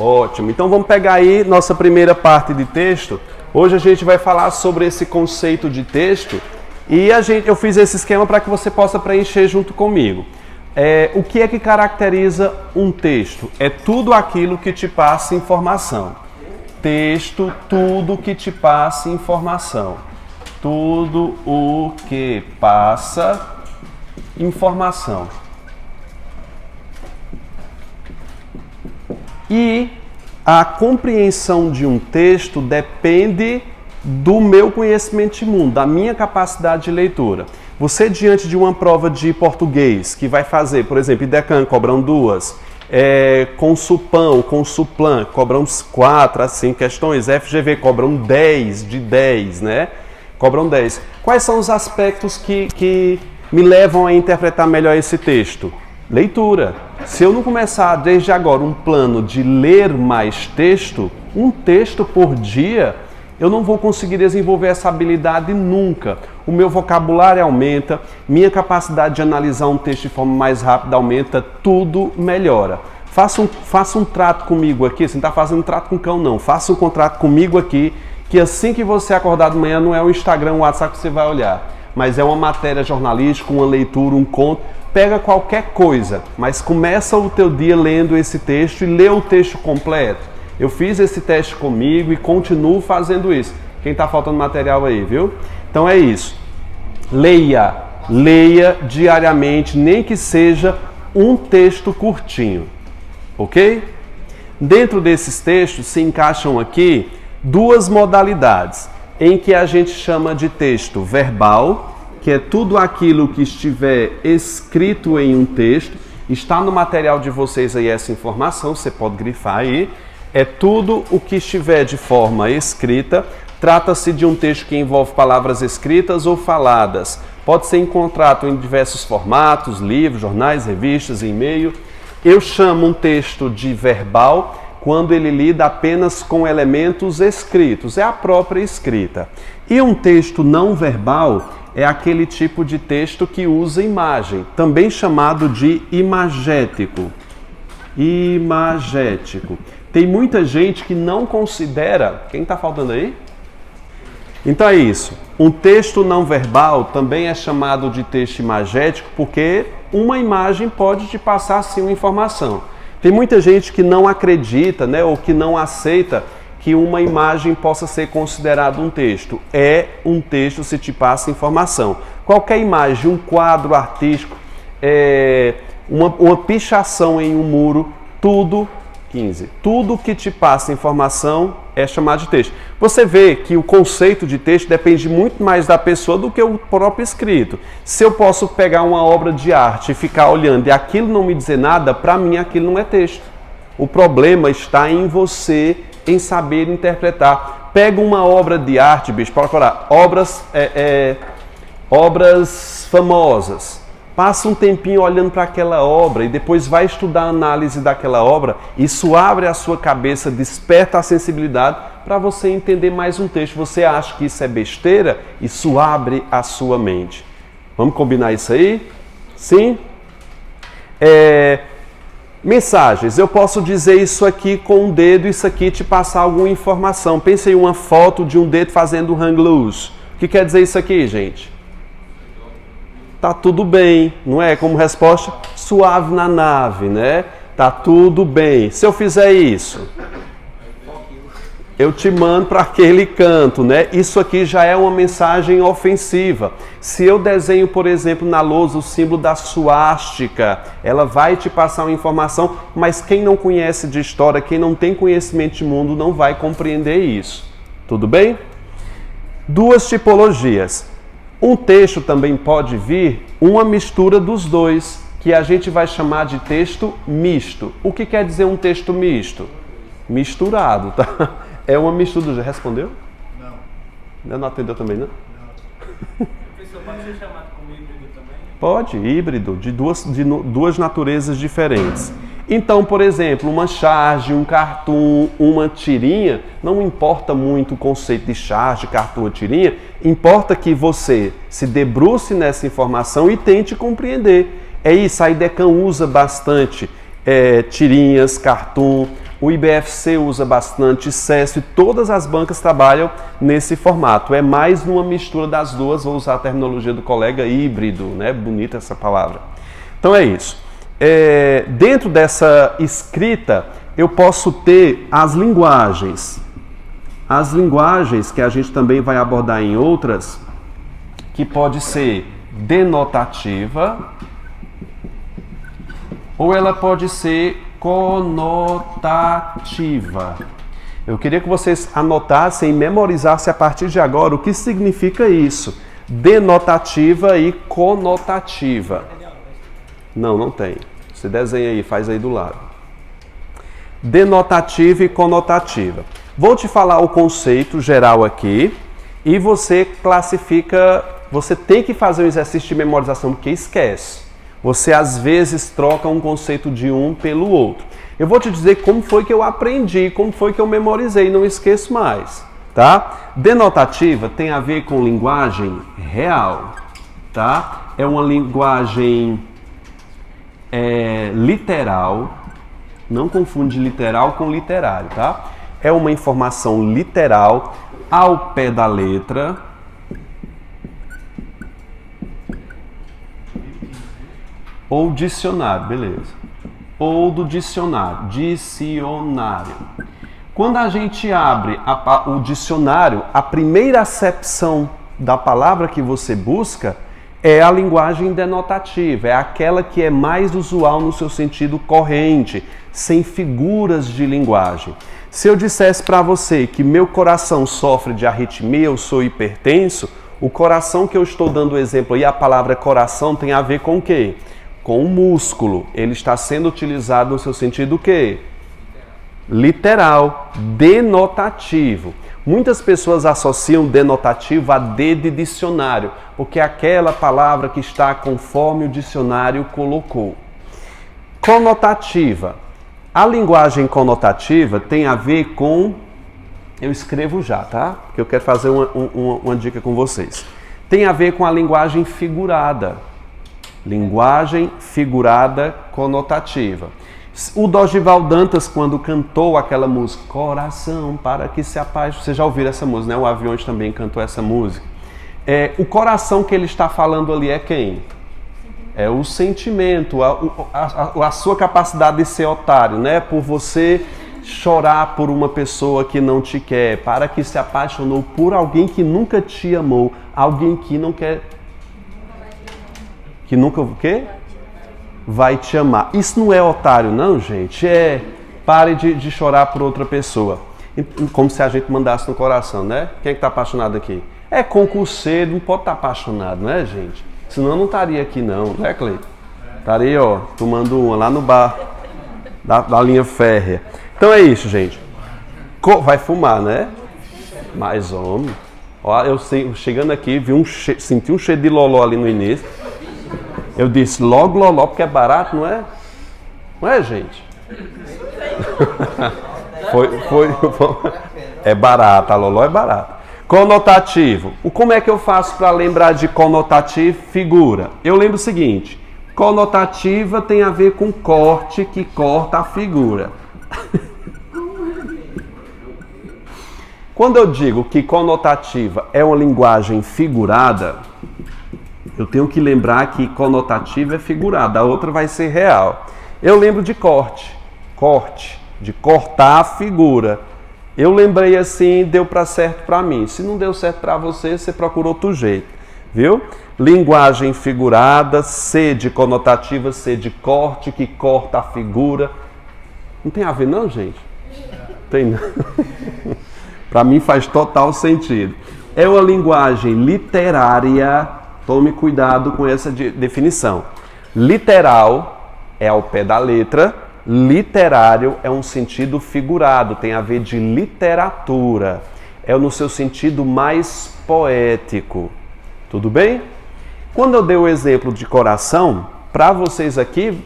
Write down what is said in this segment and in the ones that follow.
Ótimo. Então vamos pegar aí nossa primeira parte de texto. Hoje a gente vai falar sobre esse conceito de texto e eu fiz esse esquema para que você possa preencher junto comigo. O que é que caracteriza um texto? É tudo aquilo que te passa informação. Texto, tudo que te passa informação. Tudo o que passa informação. E a compreensão de um texto depende do meu conhecimento de mundo, da minha capacidade de leitura. Você, diante de uma prova de português, que vai fazer, por exemplo, IDECAN, cobram 2, Consulpan, Consulplan, cobram 4, assim, questões, FGV, cobram 10, de 10, né? Cobram 10. Quais são os aspectos que me levam a interpretar melhor esse texto? Leitura. Se eu não começar desde agora um plano de ler mais texto, um texto por dia, eu não vou conseguir desenvolver essa habilidade nunca. O meu vocabulário aumenta, minha capacidade de analisar um texto de forma mais rápida aumenta, tudo melhora. Faça um trato comigo aqui, você não está fazendo um trato com cão não, faça um contrato comigo aqui, que assim que você acordar de manhã não é o Instagram, o WhatsApp que você vai olhar, mas é uma matéria jornalística, uma leitura, um conto. Pega qualquer coisa, mas começa o teu dia lendo esse texto e lê o texto completo. Eu fiz esse teste comigo e continuo fazendo isso. Quem está faltando material aí, viu? Então é isso. Leia diariamente, nem que seja um texto curtinho, ok? Dentro desses textos se encaixam aqui duas modalidades, em que a gente chama de texto verbal, que é tudo aquilo que estiver escrito em um texto. Está no material de vocês aí essa informação, você pode grifar aí. É tudo o que estiver de forma escrita. Trata-se de um texto que envolve palavras escritas ou faladas. Pode ser encontrado em diversos formatos, livros, jornais, revistas, e-mail. Eu chamo um texto de verbal quando ele lida apenas com elementos escritos, é a própria escrita. E um texto não verbal é aquele tipo de texto que usa imagem, também chamado de imagético. Imagético. Tem muita gente que não considera... Quem está faltando aí? Então é isso. Um texto não verbal também é chamado de texto imagético porque uma imagem pode te passar sim uma informação. Tem muita gente que não acredita, né, ou que não aceita que uma imagem possa ser considerado um texto. É um texto se te passa informação. Qualquer imagem, um quadro artístico, uma pichação em um muro, tudo que te passa informação é chamado de texto. Você vê que o conceito de texto depende muito mais da pessoa do que o próprio escrito. Se eu posso pegar uma obra de arte e ficar olhando e aquilo não me dizer nada, para mim aquilo não é texto. O problema está em você, em saber interpretar. Pega uma obra de arte, bicho, para procurar obras famosas. Passa um tempinho olhando para aquela obra e depois vai estudar a análise daquela obra. Isso abre a sua cabeça, desperta a sensibilidade para você entender mais um texto. Você acha que isso é besteira? Isso abre a sua mente. Vamos combinar isso aí? Sim? Mensagens. Eu posso dizer isso aqui com um dedo, isso aqui te passar alguma informação. Pense em uma foto de um dedo fazendo hang loose. O que quer dizer isso aqui, gente? Tá tudo bem, não é? Como resposta, suave na nave, né? Tá tudo bem. Se eu fizer isso, eu te mando para aquele canto, né? Isso aqui já é uma mensagem ofensiva. Se eu desenho, por exemplo, na lousa o símbolo da suástica, ela vai te passar uma informação, mas quem não conhece de história, quem não tem conhecimento de mundo, não vai compreender isso. Tudo bem? Duas tipologias. Um texto também pode vir uma mistura dos dois, que a gente vai chamar de texto misto. O que quer dizer um texto misto? Misturado, tá? É uma mistura. Já respondeu? Não. Não atendeu também, não? Não. Professor, pode ser chamado como híbrido também? Pode, híbrido, de duas naturezas diferentes. Então, por exemplo, uma charge, um cartoon, uma tirinha, não importa muito o conceito de charge, cartoon, tirinha, importa que você se debruce nessa informação e tente compreender. É isso, a IDECAN usa bastante tirinhas, cartoon. o IBFC usa bastante, CESP, todas as bancas trabalham nesse formato. É mais uma mistura das duas, vou usar a terminologia do colega, híbrido, né? Bonita essa palavra. Então é isso. Dentro dessa escrita, eu posso ter as linguagens. As linguagens, que a gente também vai abordar em outras, que pode ser denotativa, ou ela pode ser conotativa. Eu queria que vocês anotassem e memorizassem a partir de agora o que significa isso. Denotativa e conotativa. Não tem. Você desenha aí, faz aí do lado. Denotativa e conotativa. Vou te falar o conceito geral aqui e você classifica, você tem que fazer um exercício de memorização, porque esquece. Você às vezes troca um conceito de um pelo outro. Eu vou te dizer como foi que eu aprendi, como foi que eu memorizei, não esqueço mais, tá? Denotativa tem a ver com linguagem real, tá? É uma linguagem literal, não confunde literal com literário, tá? É uma informação literal, ao pé da letra, ou dicionário, beleza. Ou do dicionário, dicionário. Quando a gente abre o dicionário, a primeira acepção da palavra que você busca é a linguagem denotativa, é aquela que é mais usual no seu sentido corrente, sem figuras de linguagem. Se eu dissesse para você que meu coração sofre de arritmia, eu sou hipertenso, o coração que eu estou dando o exemplo aí, a palavra coração tem a ver com o quê? Com o músculo. Ele está sendo utilizado no seu sentido o quê? Literal, denotativo. Muitas pessoas associam denotativo a D de dicionário, porque é aquela palavra que está conforme o dicionário colocou. Conotativa. A linguagem conotativa tem a ver com... Eu escrevo já, tá? Porque eu quero fazer uma dica com vocês. Tem a ver com a linguagem figurada. Linguagem figurada conotativa. O Dorival Dantas, quando cantou aquela música, Coração para que se apaixone, vocês já ouviram essa música, né? O Aviões também cantou essa música. O coração que ele está falando ali é quem? É o sentimento, a sua capacidade de ser otário, né? Por você chorar por uma pessoa que não te quer, para que se apaixonou por alguém que nunca te amou, alguém que não quer... Que nunca o quê? Vai te amar. Isso não é otário, não, gente. Pare de chorar por outra pessoa. Como se a gente mandasse no coração, né? Quem é que está apaixonado aqui? É concurseiro, não pode estar apaixonado, né, gente? Senão não estaria aqui, não, né, Cleiton? Estaria, ó, tomando uma lá no bar da linha férrea. Então é isso, gente. Vai fumar, né? Mais homem. Ó, eu chegando aqui, senti um cheiro de loló ali no início. Eu disse logo loló, porque é barato, não é? Não é, gente? É barato, a loló é barato. Conotativo. Como é que eu faço para lembrar de conotativo? Figura. Eu lembro o seguinte, conotativa tem a ver com corte, que corta a figura. Quando eu digo que conotativa é uma linguagem figurada, eu tenho que lembrar que conotativa é figurada, a outra vai ser real. Eu lembro de corte, de cortar a figura. Eu lembrei assim, deu certo para mim. Se não deu certo para você, você procura outro jeito, viu? Linguagem figurada, C de conotativa, C de corte, que corta a figura. Não tem a ver não, gente? Tem não. Para mim faz total sentido. É uma linguagem literária. Tome cuidado com essa definição. Literal é ao pé da letra, literário é um sentido figurado, tem a ver de literatura, é no seu sentido mais poético. Tudo bem? Quando eu dei o exemplo de coração, para vocês aqui,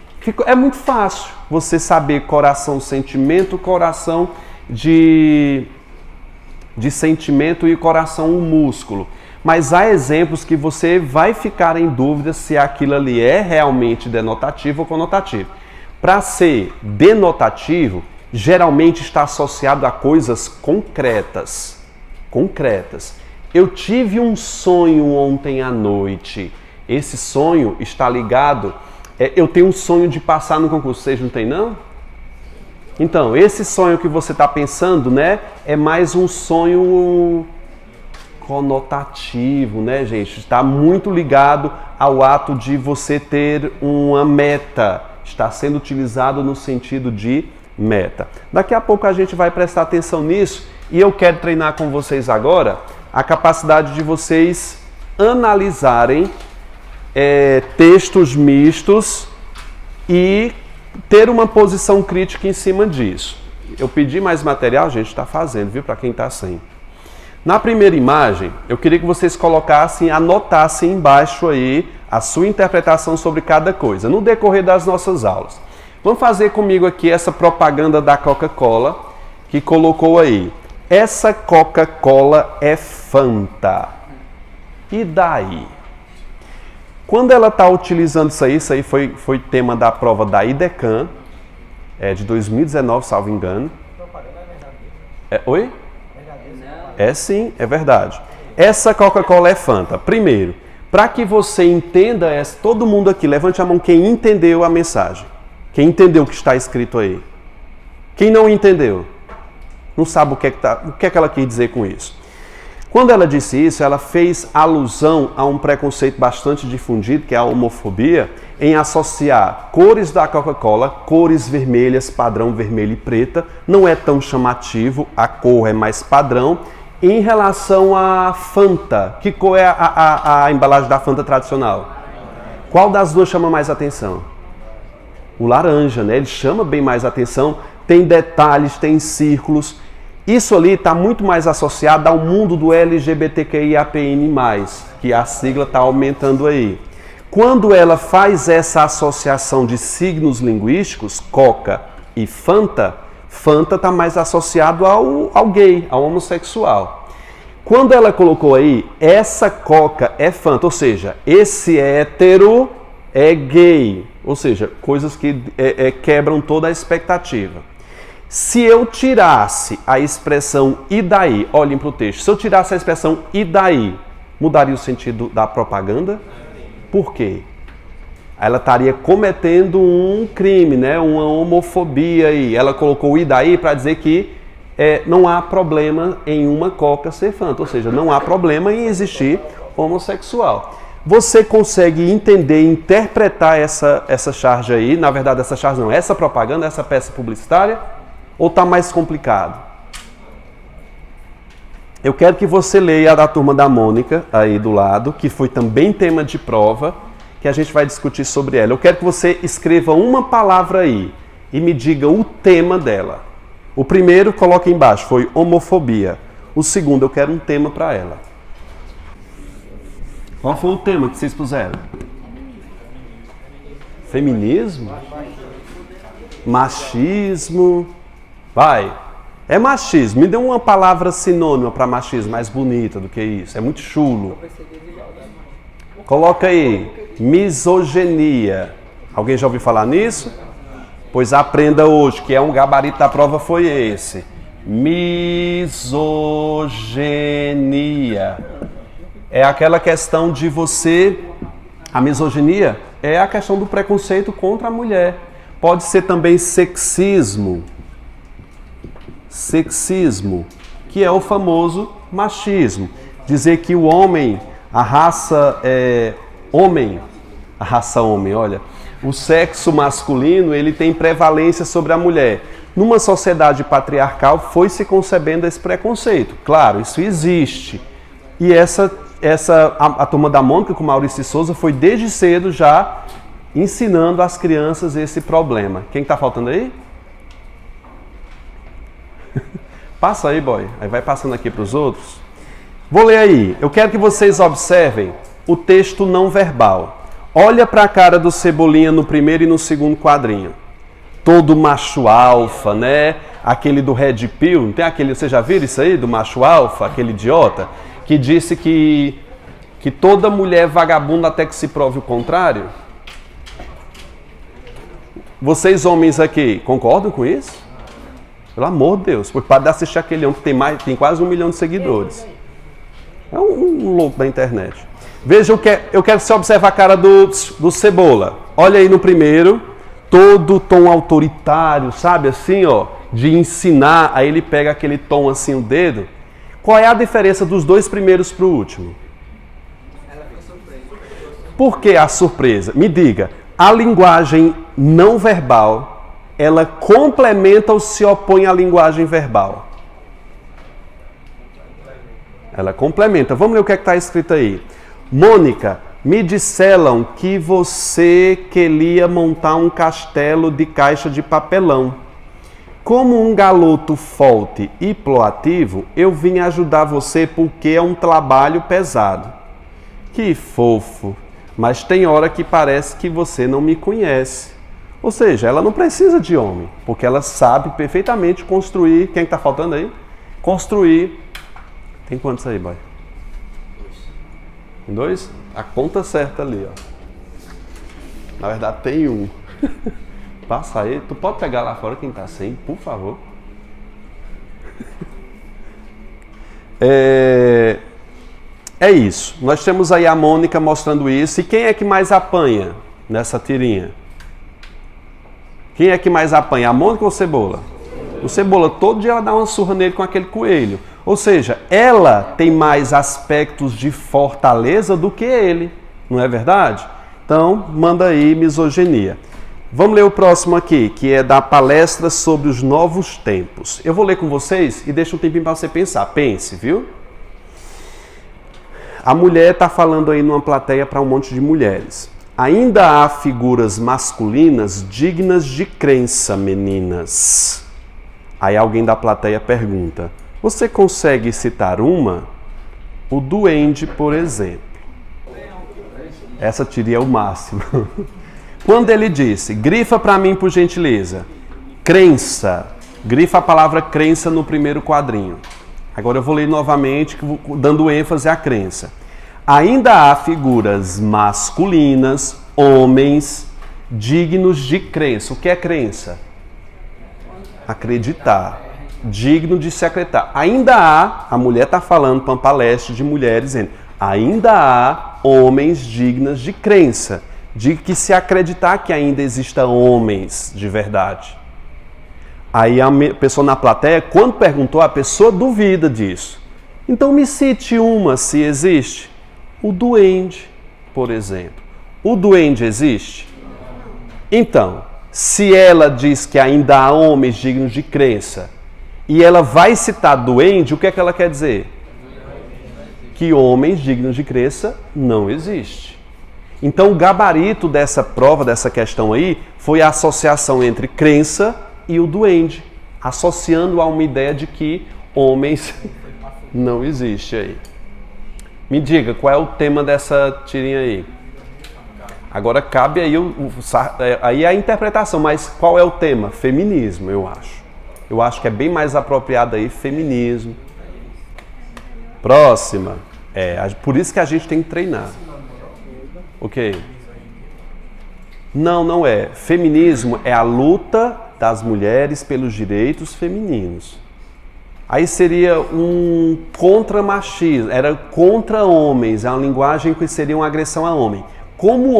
é muito fácil você saber coração, sentimento, coração de sentimento e coração, um músculo. Mas há exemplos que você vai ficar em dúvida se aquilo ali é realmente denotativo ou conotativo. Para ser denotativo, geralmente está associado a coisas concretas. Concretas. Eu tive um sonho ontem à noite. Esse sonho está ligado... eu tenho um sonho de passar no concurso. Vocês não têm, não? Então, esse sonho que você está pensando, né? É mais um sonho conotativo, né, gente? Está muito ligado ao ato de você ter uma meta. Está sendo utilizado no sentido de meta. Daqui a pouco a gente vai prestar atenção nisso e eu quero treinar com vocês agora a capacidade de vocês analisarem textos mistos e ter uma posição crítica em cima disso. Eu pedi mais material, a gente está fazendo, viu? Para quem está sem. Na primeira imagem, eu queria que vocês colocassem, anotassem embaixo aí a sua interpretação sobre cada coisa, no decorrer das nossas aulas. Vamos fazer comigo aqui essa propaganda da Coca-Cola, que colocou aí. Essa Coca-Cola é Fanta. E daí? Quando ela está utilizando isso aí foi tema da prova da IDECAN, de 2019, salvo engano. Oi? É sim, é verdade. Essa Coca-Cola é Fanta. Primeiro, para que você entenda todo mundo aqui, levante a mão quem entendeu a mensagem. Quem entendeu o que está escrito aí. Quem não entendeu? Não sabe o que é que ela quis dizer com isso. Quando ela disse isso, ela fez alusão a um preconceito bastante difundido, que é a homofobia, em associar cores da Coca-Cola, cores vermelhas, padrão vermelho e preta, não é tão chamativo, a cor é mais padrão, em relação à Fanta. Que cor é a embalagem da Fanta tradicional? Qual das duas chama mais atenção? O laranja, né? Ele chama bem mais atenção, tem detalhes, tem círculos. Isso ali está muito mais associado ao mundo do LGBTQIAPN+, que a sigla está aumentando aí. Quando ela faz essa associação de signos linguísticos, Coca e Fanta, Fanta está mais associado ao gay, ao homossexual. Quando ela colocou aí, essa Coca é Fanta, ou seja, esse hétero é gay, ou seja, coisas que quebram toda a expectativa. Se eu tirasse a expressão e daí, olhem para o texto, se eu tirasse a expressão e daí, mudaria o sentido da propaganda? Por quê? Ela estaria cometendo um crime, né? Uma homofobia aí. Ela colocou e daí para dizer que não há problema em uma Coca ser Fanta, ou seja, não há problema em existir homossexual. Você consegue entender e interpretar essa charge aí, na verdade essa charge não, essa propaganda, essa peça publicitária? Ou está mais complicado? Eu quero que você leia a da turma da Mônica, aí do lado, que foi também tema de prova, que a gente vai discutir sobre ela. Eu quero que você escreva uma palavra aí e me diga o tema dela. O primeiro, coloque embaixo, foi homofobia. O segundo, eu quero um tema para ela. Qual foi o tema que vocês puseram? Feminismo? Machismo? Vai. É machismo. Me dê uma palavra sinônima para machismo mais bonita do que isso. É muito chulo. Coloca aí. Misoginia. Alguém já ouviu falar nisso? Pois aprenda hoje, que um gabarito da prova foi esse. Misoginia. É aquela questão de você... A misoginia é a questão do preconceito contra a mulher. Pode ser também sexismo. Sexismo, que é o famoso machismo. Dizer que o homem, a raça homem, olha, o sexo masculino, ele tem prevalência sobre a mulher. Numa sociedade patriarcal foi se concebendo esse preconceito. Claro, isso existe. E a turma da Mônica com Maurício de Souza foi desde cedo já ensinando às crianças esse problema. Quem está faltando aí? Passa aí, boy. Aí vai passando aqui para os outros. Vou ler aí. Eu quero que vocês observem o texto não verbal. Olha para a cara do Cebolinha no primeiro e no segundo quadrinho. Todo macho alfa, né? Aquele do Red Pill. Não tem aquele, você já viu isso aí do macho alfa? Aquele idiota que disse que toda mulher é vagabunda até que se prove o contrário. Vocês homens aqui concordam com isso? Pelo amor de Deus. Porque para assistir aquele homem que tem quase 1 milhão de seguidores. É um louco da internet. Veja, eu quero que você observe a cara do Cebola. Olha aí no primeiro, todo tom autoritário, sabe assim, ó, de ensinar. Aí ele pega aquele tom assim, o dedo. Qual é a diferença dos dois primeiros para o último? Por que a surpresa? Me diga, a linguagem não verbal, ela complementa ou se opõe à linguagem verbal? Ela complementa. Vamos ler o que está escrito aí. Mônica, me disseram que você queria montar um castelo de caixa de papelão. Como um galoto forte e proativo, eu vim ajudar você porque é um trabalho pesado. Que fofo, mas tem hora que parece que você não me conhece. Ou seja, ela não precisa de homem, porque ela sabe perfeitamente construir. Quem está faltando aí? Construir. Tem quantos aí, boy? 2? A conta certa ali, ó. Na verdade tem um. Passa aí. Tu pode pegar lá fora quem tá sem, por favor. É isso. Nós temos aí a Mônica mostrando isso. E quem é que mais apanha nessa tirinha? Quem é que mais apanha? A Mônica ou o Cebola? O Cebola, todo dia ela dá uma surra nele com aquele coelho. Ou seja, ela tem mais aspectos de fortaleza do que ele. Não é verdade? Então, manda aí misoginia. Vamos ler o próximo aqui, que é da palestra sobre os novos tempos. Eu vou ler com vocês e deixa um tempinho para você pensar. Pense, viu? A mulher está falando aí numa plateia para um monte de mulheres. Ainda há figuras masculinas dignas de crença, meninas. Aí alguém da plateia pergunta: você consegue citar uma? O duende, por exemplo. Essa tiria é o máximo. Quando ele disse, grifa para mim por gentileza, crença, grifa a palavra crença no primeiro quadrinho. Agora eu vou ler novamente, dando ênfase à crença. Ainda há figuras masculinas, homens, dignos de crença. O que é crença? Acreditar. Digno de se acreditar. Ainda há, a mulher está falando para uma palestra de mulheres, dizendo, ainda há homens dignas de crença. De que se acreditar que ainda existam homens de verdade. Aí a pessoa na plateia, quando perguntou, a pessoa duvida disso. Então me cite uma, se existe. O duende, por exemplo. O duende existe? Então, se ela diz que ainda há homens dignos de crença, e ela vai citar duende, o que é que ela quer dizer? Que homens dignos de crença não existe. Então o gabarito dessa prova, dessa questão aí, foi a associação entre crença e o duende, associando a uma ideia de que homens não existe aí. Me diga, qual é o tema dessa tirinha aí? Agora cabe aí, aí a interpretação, mas qual é o tema? Feminismo, eu acho. Eu acho que é bem mais apropriado aí, feminismo. Próxima. Por isso que a gente tem que treinar. Ok? Não, não é. Feminismo é a luta das mulheres pelos direitos femininos. Aí seria um contra-machismo, era contra homens, é uma linguagem que seria uma agressão a homem. Como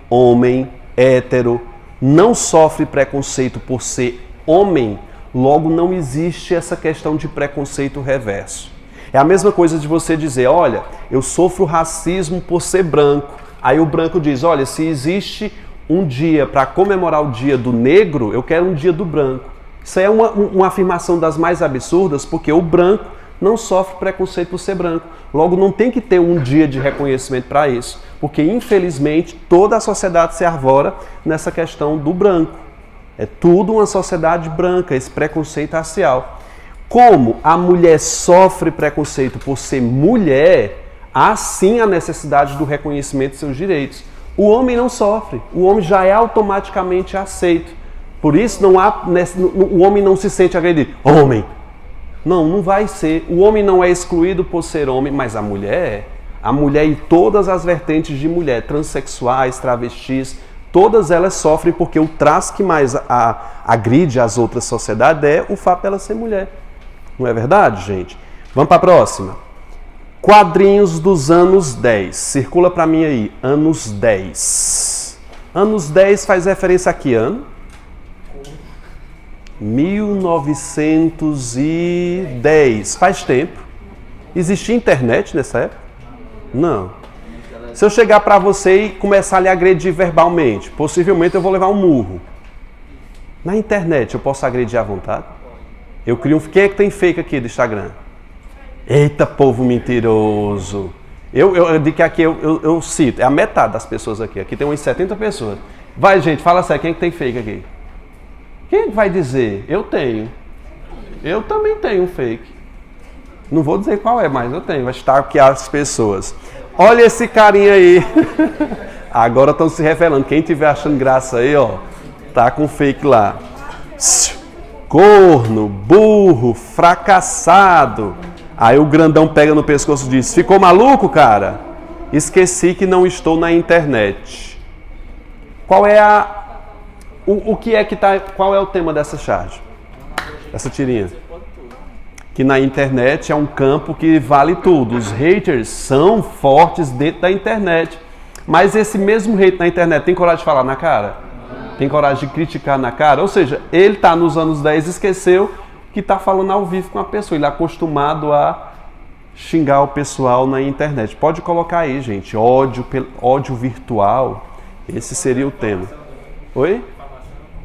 homem, hétero, não sofre preconceito por ser homem, logo não existe essa questão de preconceito reverso. É a mesma coisa de você dizer, olha, eu sofro racismo por ser branco. Aí o branco diz, olha, se existe um dia para comemorar o dia do negro, eu quero um dia do branco. Isso é uma afirmação das mais absurdas, porque o branco não sofre preconceito por ser branco. Logo, não tem que ter um dia de reconhecimento para isso, porque infelizmente toda a sociedade se arvora nessa questão do branco. É tudo uma sociedade branca, esse preconceito racial. Como a mulher sofre preconceito por ser mulher, há sim a necessidade do reconhecimento de seus direitos. O homem não sofre, o homem já é automaticamente aceito. Por isso o homem não se sente agredido. Homem! Não vai ser. O homem não é excluído por ser homem, mas a mulher é. A mulher e todas as vertentes de mulher, transexuais, travestis, Todas elas sofrem porque o traço que mais agride as outras sociedades é o fato dela ser mulher. Não é verdade, gente? Vamos para a próxima. Quadrinhos dos anos 10. Circula para mim aí. Anos 10. Anos 10 faz referência a que ano? 1910. Faz tempo. Existia internet nessa época? Não. Se eu chegar para você e começar a lhe agredir verbalmente, possivelmente eu vou levar um murro. Na internet eu posso agredir à vontade? Eu crio um... Quem é que tem fake aqui do Instagram? Eita, povo mentiroso! Eu digo que aqui eu cito, é a metade das pessoas aqui. Aqui tem umas 70 pessoas. Vai, gente, fala sério, quem é que tem fake aqui? Quem vai dizer? Eu tenho. Eu também tenho um fake. Não vou dizer qual é, mas eu tenho. Vai estar aqui as pessoas. Olha esse carinha aí. Agora estão se revelando. Quem estiver achando graça aí, ó, tá com fake lá. Corno, burro, fracassado. Aí o grandão pega no pescoço e diz: ficou maluco, cara? Esqueci que não estou na internet. Qual é o que é que tá? Qual é o tema dessa charge? Essa tirinha? Que na internet é um campo que vale tudo. Os haters são fortes dentro da internet. Mas esse mesmo hate na internet tem coragem de falar na cara? Tem coragem de criticar na cara? Ou seja, ele está nos anos 10 e esqueceu que está falando ao vivo com a pessoa. Ele é acostumado a xingar o pessoal na internet. Pode colocar aí, gente. Ódio virtual. Esse seria o tema. Oi?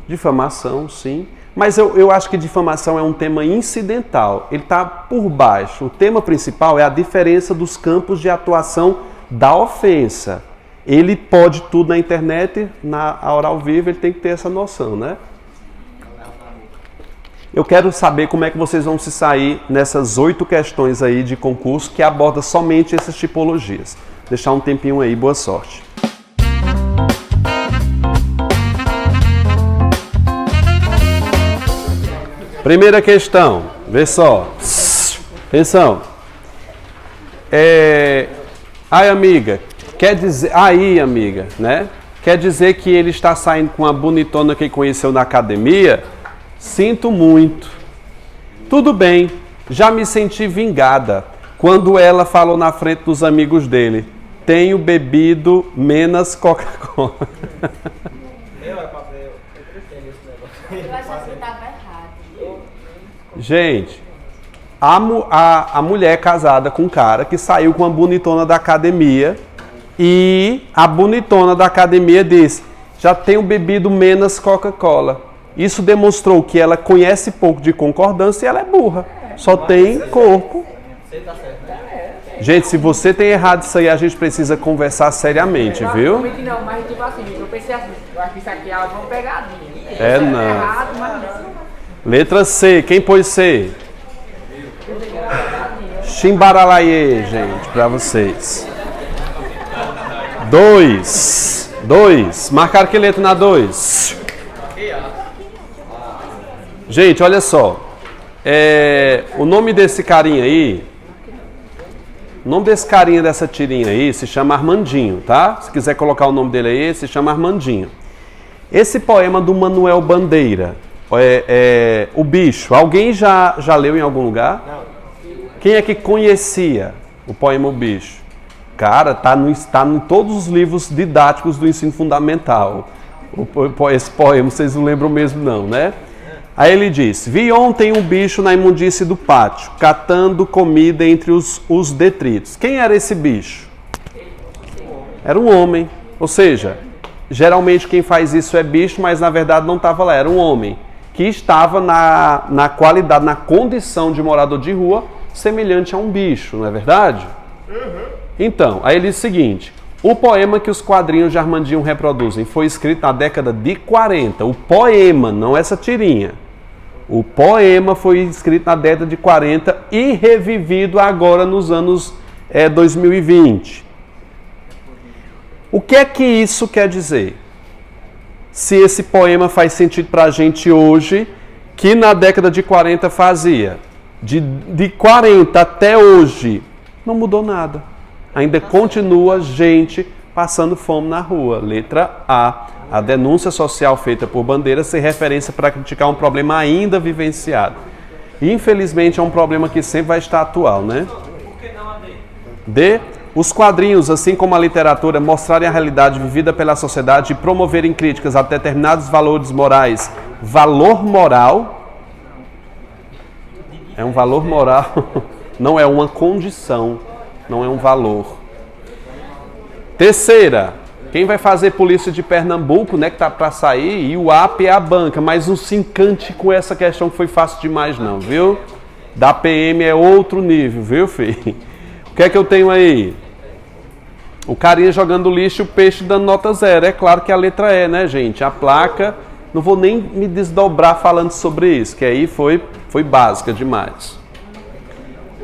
Difamação, sim. Mas eu acho que difamação é um tema incidental. Ele está por baixo. O tema principal é a diferença dos campos de atuação da ofensa. Ele pode tudo na internet, na hora ao vivo, ele tem que ter essa noção, né? Eu quero saber como é que vocês vão se sair nessas 8 questões aí de concurso que aborda somente essas tipologias. Deixar um tempinho aí, boa sorte. Primeira questão, vê só. Atenção. Ai, amiga, quer dizer... Aí, amiga, né? Quer dizer que ele está saindo com a bonitona que conheceu na academia? Sinto muito. Tudo bem, já me senti vingada quando ela falou na frente dos amigos dele: tenho bebido menos Coca-Cola. Eu pretendo esse negócio. Eu acho que estava errado. Gente, a mulher casada com um cara que saiu com a bonitona da academia e a bonitona da academia disse: já tenho bebido menos Coca-Cola. Isso demonstrou que ela conhece pouco de concordância e ela é burra. Só tem corpo. Você tá certo, né? Gente, se você tem errado isso aí, a gente precisa conversar seriamente, viu? Não, mas tipo assim, eu pensei assim, eu acho que isso aqui é uma pegadinha. É não. Errado, mas não. Letra C, quem pôs C? Chimbaralaie, gente, pra vocês. 2. Marcaram que letra na 2? Gente, olha só. O nome desse carinha aí, o nome desse carinha dessa tirinha aí se chama Armandinho, tá? Se quiser colocar o nome dele aí, se chama Armandinho. Esse poema do Manuel Bandeira, O Bicho, alguém já leu em algum lugar? Não. Quem é que conhecia o poema O Bicho? Cara, tá em todos os livros didáticos do ensino fundamental. Esse poema, vocês não lembram mesmo não, né? Aí ele diz: vi ontem um bicho na imundície do pátio, catando comida entre os detritos. Quem era esse bicho? Era um homem. Ou seja, geralmente quem faz isso é bicho, mas na verdade não estava lá, era um homem que estava na qualidade, na condição de morador de rua, semelhante a um bicho, não é verdade? Então, aí ele diz o seguinte: o poema que os quadrinhos de Armandinho reproduzem foi escrito na década de 40. O poema, não essa tirinha. O poema foi escrito na década de 40 e revivido agora nos anos 2020. O que é que isso quer dizer? Se esse poema faz sentido para a gente hoje, que na década de 40 fazia. De 40 até hoje, não mudou nada. Ainda continua gente passando fome na rua. Letra A. A denúncia social feita por Bandeira ser referência para criticar um problema ainda vivenciado. Infelizmente é um problema que sempre vai estar atual, né? D. Os quadrinhos, assim como a literatura, mostrarem a realidade vivida pela sociedade e promoverem críticas a determinados valores morais. Valor moral é um valor moral, não é uma condição, não é um valor. Terceira, quem vai fazer Polícia de Pernambuco, né, que tá para sair, e o AP é a banca, mas não se encante com essa questão que foi fácil demais não, viu? Da PM é outro nível, viu, filho? O que é que eu tenho aí? O carinha jogando lixo e o peixe dando nota 0. É claro que a letra E, né, gente? A placa, não vou nem me desdobrar falando sobre isso, que aí foi básica demais.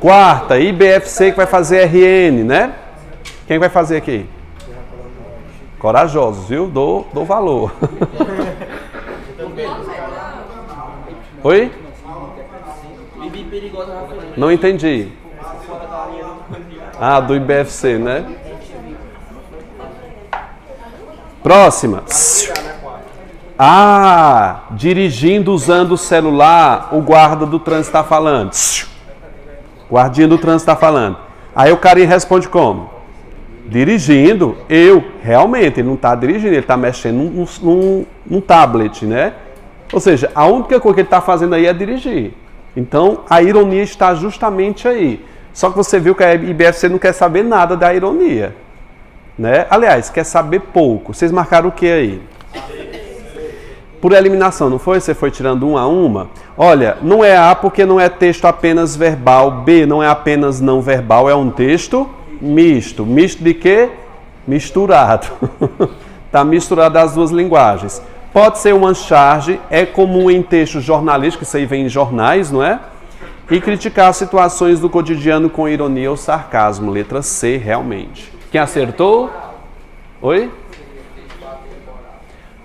Quarta, IBFC que vai fazer RN, né? Quem vai fazer aqui? Corajosos, viu? Dou valor. Oi? Não entendi. Ah, do IBFC, né? Próxima. Ah, dirigindo usando o celular, o guarda do trânsito está falando. Guardinha do trânsito está falando. Aí o carinha responde como? Dirigindo, realmente, ele não está dirigindo, ele está mexendo num tablet, né? Ou seja, a única coisa que ele está fazendo aí é dirigir. Então, a ironia está justamente aí. Só que você viu que a IBFC não quer saber nada da ironia, né? Aliás, quer saber pouco. Vocês marcaram o que aí? Por eliminação, não foi? Você foi tirando uma a uma? Olha, não é A porque não é texto apenas verbal. B não é apenas não verbal, é um texto misto. Misto de quê? Misturado. Está misturado as duas linguagens. Pode ser uma charge, é comum em textos jornalísticos, isso aí vem em jornais, não é? E criticar situações do cotidiano com ironia ou sarcasmo. Letra C, realmente. Quem acertou? Oi?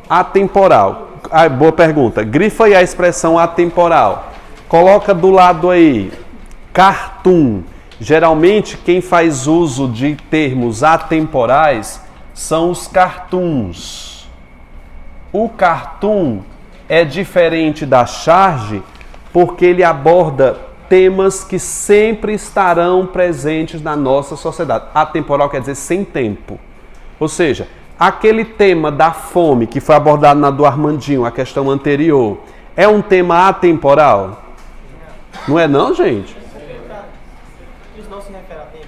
Atemporal. Ah, boa pergunta. Grifa aí a expressão atemporal. Coloca do lado aí, cartoon. Geralmente, quem faz uso de termos atemporais são os cartoons. O cartoon é diferente da charge porque ele aborda temas que sempre estarão presentes na nossa sociedade. Atemporal quer dizer sem tempo. Ou seja, aquele tema da fome que foi abordado na do Armandinho, a questão anterior, é um tema atemporal? Não é não, gente? Isso não se refere a tempo.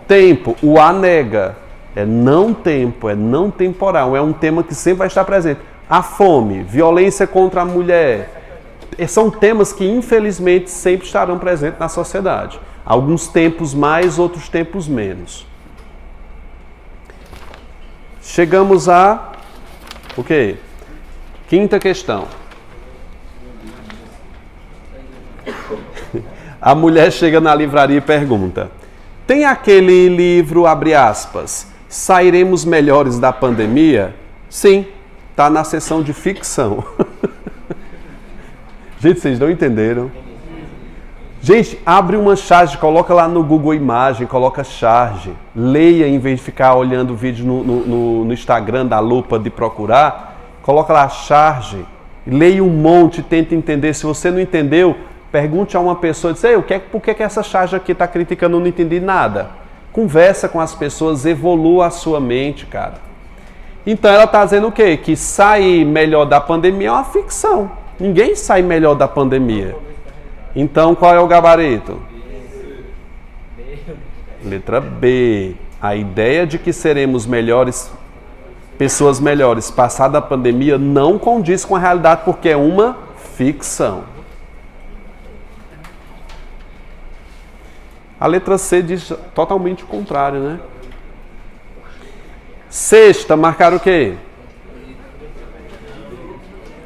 Tempo, o A nega. É não tempo, é não temporal, é um tema que sempre vai estar presente. A fome, violência contra a mulher, são temas que infelizmente sempre estarão presentes na sociedade. Alguns tempos mais, outros tempos menos. Chegamos a... o quê? Quinta questão. A mulher chega na livraria e pergunta: tem aquele livro, abre aspas, Sairemos Melhores da Pandemia? Sim, está na seção de ficção. Gente, vocês não entenderam? Gente, abre uma charge, coloca lá no Google Imagem, coloca charge. Leia em vez de ficar olhando o vídeo no Instagram da lupa de procurar. Coloca lá charge. Leia um monte, tenta entender. Se você não entendeu, pergunte a uma pessoa, diz, por que essa charge aqui está criticando? Eu não entendi nada. Conversa com as pessoas, evolua a sua mente, cara. Então ela está dizendo o quê? Que sair melhor da pandemia é uma ficção. Ninguém sai melhor da pandemia. Então qual é o gabarito? Letra B. A ideia de que seremos melhores, pessoas melhores, passada a pandemia, não condiz com a realidade porque é uma ficção. A letra C diz totalmente o contrário, né? Sexta, marcar o quê?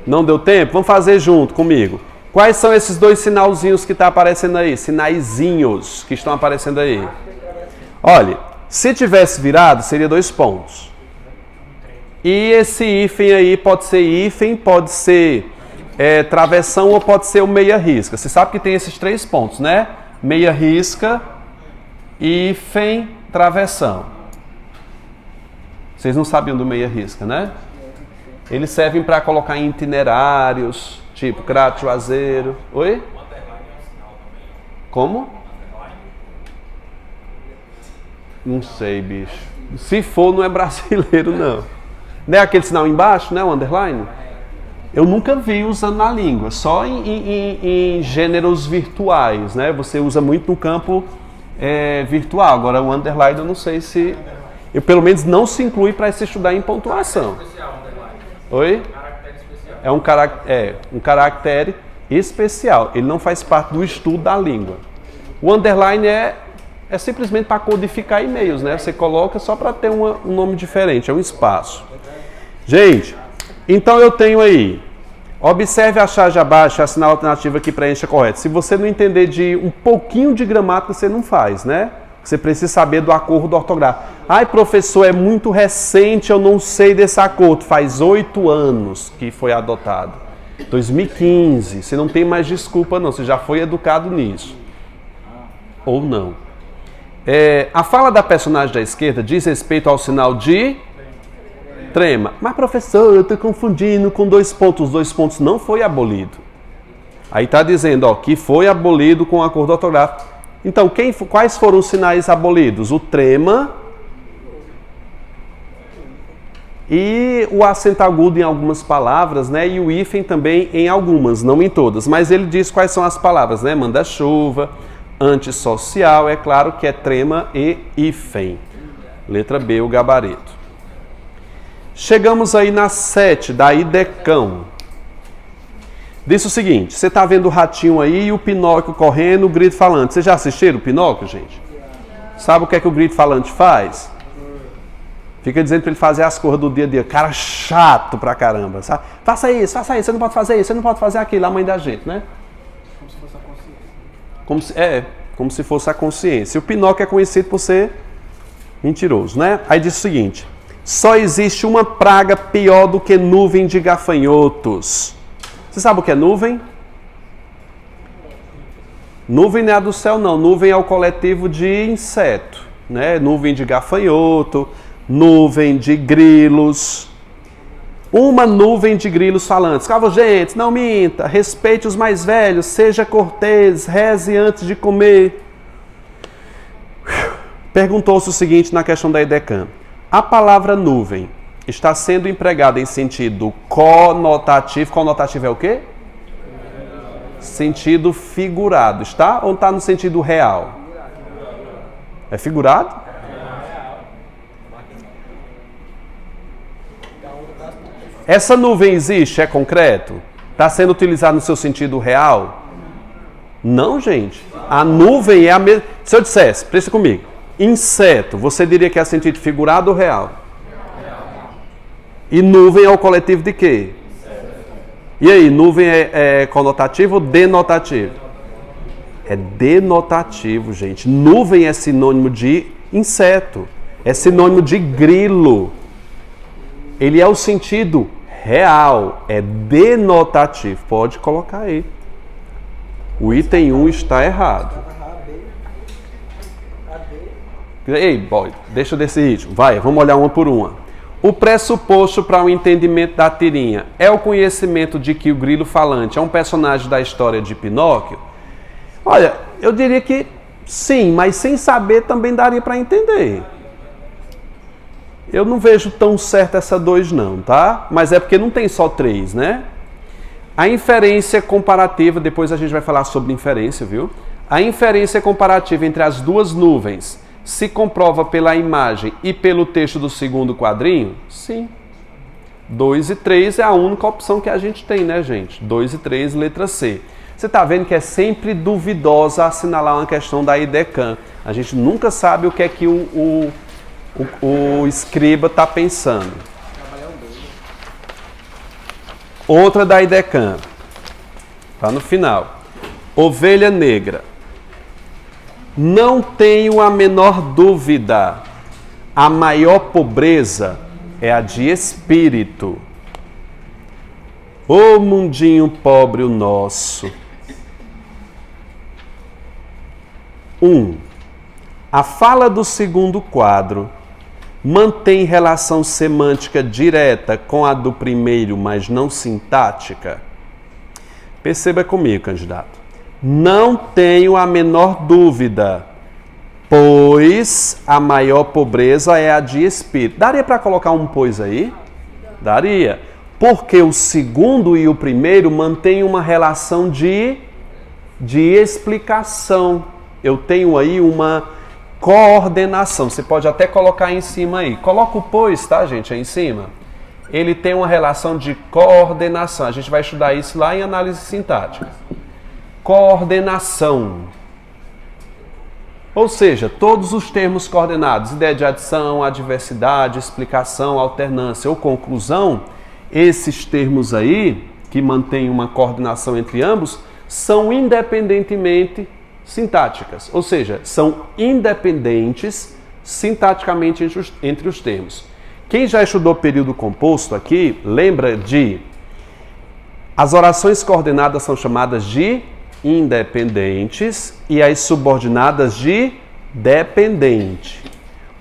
Não deu tempo? Vamos fazer junto comigo. Quais são esses dois sinalzinhos que estão aparecendo aí? Sinaizinhos que estão aparecendo aí. Olha, se tivesse virado, seria 2 pontos. E esse hífen aí pode ser hífen, pode ser travessão ou pode ser o meia risca. Você sabe que tem esses 3 pontos, né? Meia risca, hífen, travessão. Vocês não sabiam do meia-risca, né? Eles servem para colocar em itinerários, tipo Crato Juazeiro. Oi? Como? Não sei, bicho. Se for, não é brasileiro, não. Não é aquele sinal embaixo, né? O underline? Eu nunca vi usando na língua, só em gêneros virtuais, né? Você usa muito no campo virtual. Agora, o underline eu não sei se... pelo menos não se inclui para se estudar em pontuação. Oi? É um caractere especial. Ele não faz parte do estudo da língua. O underline é simplesmente para codificar e-mails, né? Você coloca só para ter um nome diferente, é um espaço. Gente, então eu tenho aí, observe a charge abaixo, assinale a alternativa que preencha correto. Se você não entender de um pouquinho de gramática, você não faz, né? Você precisa saber do acordo ortográfico. Ai, professor, é muito recente, eu não sei desse acordo. Faz 8 anos que foi adotado. 2015, você não tem mais desculpa não, você já foi educado nisso. Ou não. A fala da personagem da esquerda diz respeito ao sinal de trema. Mas, professor, eu estou confundindo com 2 pontos. Os 2 pontos não foi abolido. Aí está dizendo que foi abolido com o acordo ortográfico. Então, quais foram os sinais abolidos? O trema e o acento agudo em algumas palavras, né? E o hífen também em algumas, não em todas. Mas ele diz quais são as palavras, né? Manda-chuva, antissocial, é claro que é trema e hífen. Letra B, o gabarito. Chegamos aí na 7, da Idecão. Diz o seguinte, você está vendo o ratinho aí e o Pinóquio correndo, o grito falante. Vocês já assistiram o Pinóquio, gente? Sabe o que é que o grito falante faz? Fica dizendo para ele fazer as coisas do dia a dia. Cara chato pra caramba, sabe? Faça isso, você não pode fazer isso, você não pode fazer aquilo, a mãe da gente, né? Como se fosse a consciência. Como se fosse a consciência. E o Pinóquio é conhecido por ser mentiroso, né? Aí diz o seguinte, só existe uma praga pior do que nuvem de gafanhotos. Você sabe o que é nuvem? Nuvem não é a do céu, não. Nuvem é o coletivo de inseto, né? Nuvem de gafanhoto, nuvem de grilos. Uma nuvem de grilos falantes. Gente, não minta, respeite os mais velhos, seja cortês, reze antes de comer. Perguntou-se o seguinte na questão da Idecam. A palavra nuvem está sendo empregada em sentido conotativo. Conotativo é o quê? Sentido figurado, está? Ou está no sentido real? É figurado? Essa nuvem existe? É concreto? Está sendo utilizado no seu sentido real? Não, gente. A nuvem é a mesma... Se eu dissesse, presta comigo, inseto, você diria que é sentido figurado ou real? E nuvem é o coletivo de quê? E aí, nuvem é conotativo ou denotativo? É denotativo, gente. Nuvem é sinônimo de inseto. É sinônimo de grilo. Ele é o sentido real. É denotativo. Pode colocar aí. O item 1 está errado. Ei, boy, deixa desse ritmo. Vai, vamos olhar uma por uma. O pressuposto para o entendimento da tirinha é o conhecimento de que o grilo falante é um personagem da história de Pinóquio? Olha, eu diria que sim, mas sem saber também daria para entender. Eu não vejo tão certo essa 2 não, tá? Mas é porque não tem só 3, né? A inferência comparativa, depois a gente vai falar sobre inferência, viu? A inferência comparativa entre as duas nuvens se comprova pela imagem e pelo texto do segundo quadrinho? Sim. 2 e 3 é a única opção que a gente tem, né, gente? 2 e 3, letra C. Você está vendo que é sempre duvidosa assinalar uma questão da Idecam. A gente nunca sabe o que é que o escriba está pensando. Outra da Idecam. Está no final. Ovelha negra. Não tenho a menor dúvida, a maior pobreza é a de espírito. Ô mundinho pobre o nosso. 1. A fala do segundo quadro mantém relação semântica direta com a do primeiro, mas não sintática? Perceba comigo, candidato. Não tenho a menor dúvida, pois a maior pobreza é a de espírito. Daria para colocar um pois aí? Daria. Porque o segundo e o primeiro mantêm uma relação de explicação. Eu tenho aí uma coordenação. Você pode até colocar aí em cima aí. Coloca o pois, tá, gente, aí em cima. Ele tem uma relação de coordenação. A gente vai estudar isso lá em análise sintática. Coordenação. Ou seja, todos os termos coordenados, ideia de adição, adversidade, explicação, alternância ou conclusão, esses termos aí, que mantêm uma coordenação entre ambos, são independentemente sintáticas. Ou seja, são independentes sintaticamente entre os termos. Quem já estudou período composto aqui, lembra de... As orações coordenadas são chamadas de independentes e as subordinadas de dependente.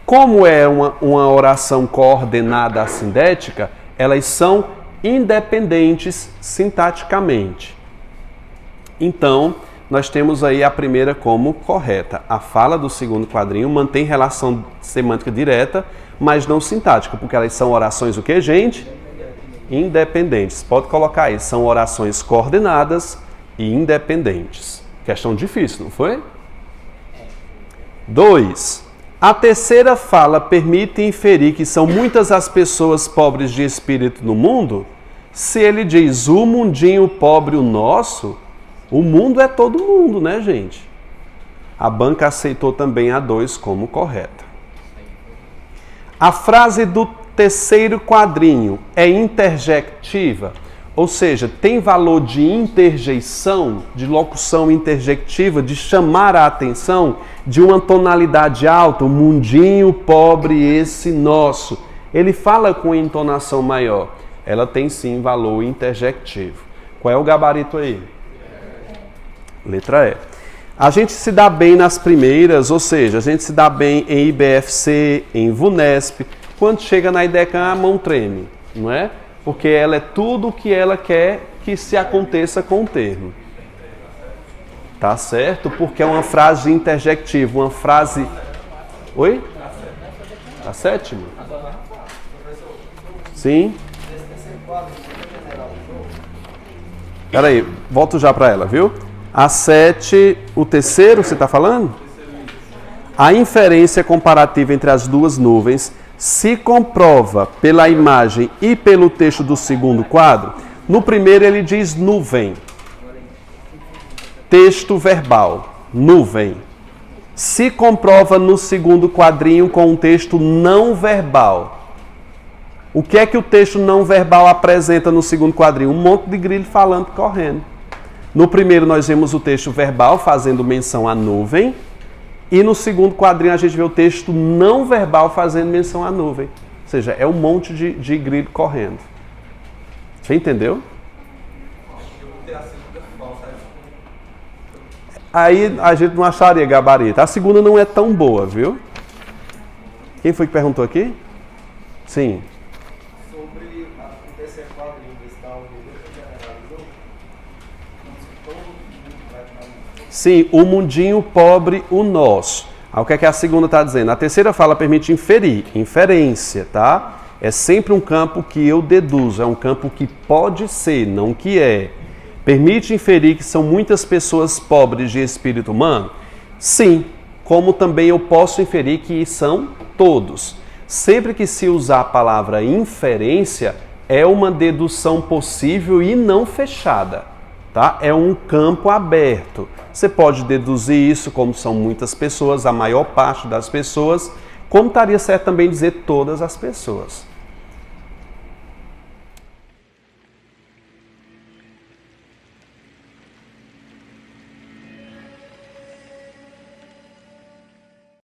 Como é uma oração coordenada assindética, elas são independentes sintaticamente. Então, nós temos aí a primeira como correta. A fala do segundo quadrinho mantém relação semântica direta, mas não sintática, porque elas são orações o que, gente? Independentes. Pode colocar aí, são orações coordenadas e independentes. Questão difícil, não foi? 2. A terceira fala permite inferir que são muitas as pessoas pobres de espírito no mundo? Se ele diz, o mundinho pobre o nosso, o mundo é todo mundo, né, gente? A banca aceitou também a 2 como correta. A frase do terceiro quadrinho é interjectiva, ou seja, tem valor de interjeição, de locução interjectiva, de chamar a atenção, de uma tonalidade alta, o mundinho pobre esse nosso. Ele fala com entonação maior. Ela tem sim valor interjectivo. Qual é o gabarito aí? Letra E. A gente se dá bem nas primeiras, ou seja, a gente se dá bem em IBFC, em VUNESP. Quando chega na IDECAM, a mão treme, não é? Porque ela é tudo o que ela quer que se aconteça com o termo. Tá certo? Porque é uma frase interjectiva, uma frase... Oi? A sétima? Sim? Peraí, volto já para ela, viu? A 7, o terceiro, você está falando? A inferência comparativa entre as duas nuvens se comprova pela imagem e pelo texto do segundo quadro. No primeiro ele diz nuvem. Texto verbal, nuvem. Se comprova no segundo quadrinho com um texto não verbal. O que é que o texto não verbal apresenta no segundo quadrinho? Um monte de grilo falando, correndo. No primeiro nós vemos o texto verbal fazendo menção à nuvem. E no segundo quadrinho a gente vê o texto não verbal fazendo menção à nuvem. Ou seja, é um monte de grilo correndo. Você entendeu? Aí a gente não acharia gabarito. A segunda não é tão boa, viu? Quem foi que perguntou aqui? Sim. Sobre o terceiro quadrinho, esse da unidade que generalizou, Sim, o mundinho pobre, o nosso. Aí, o que é que a segunda está dizendo? A terceira fala permite inferir, inferência, tá? É sempre um campo que eu deduzo, é um campo que pode ser, não que é. Permite inferir que são muitas pessoas pobres de espírito humano? Sim, como também eu posso inferir que são todos. Sempre que se usar a palavra inferência, é uma dedução possível e não fechada, tá? É um campo aberto. Você pode deduzir isso como são muitas pessoas, a maior parte das pessoas, como estaria certo também dizer todas as pessoas.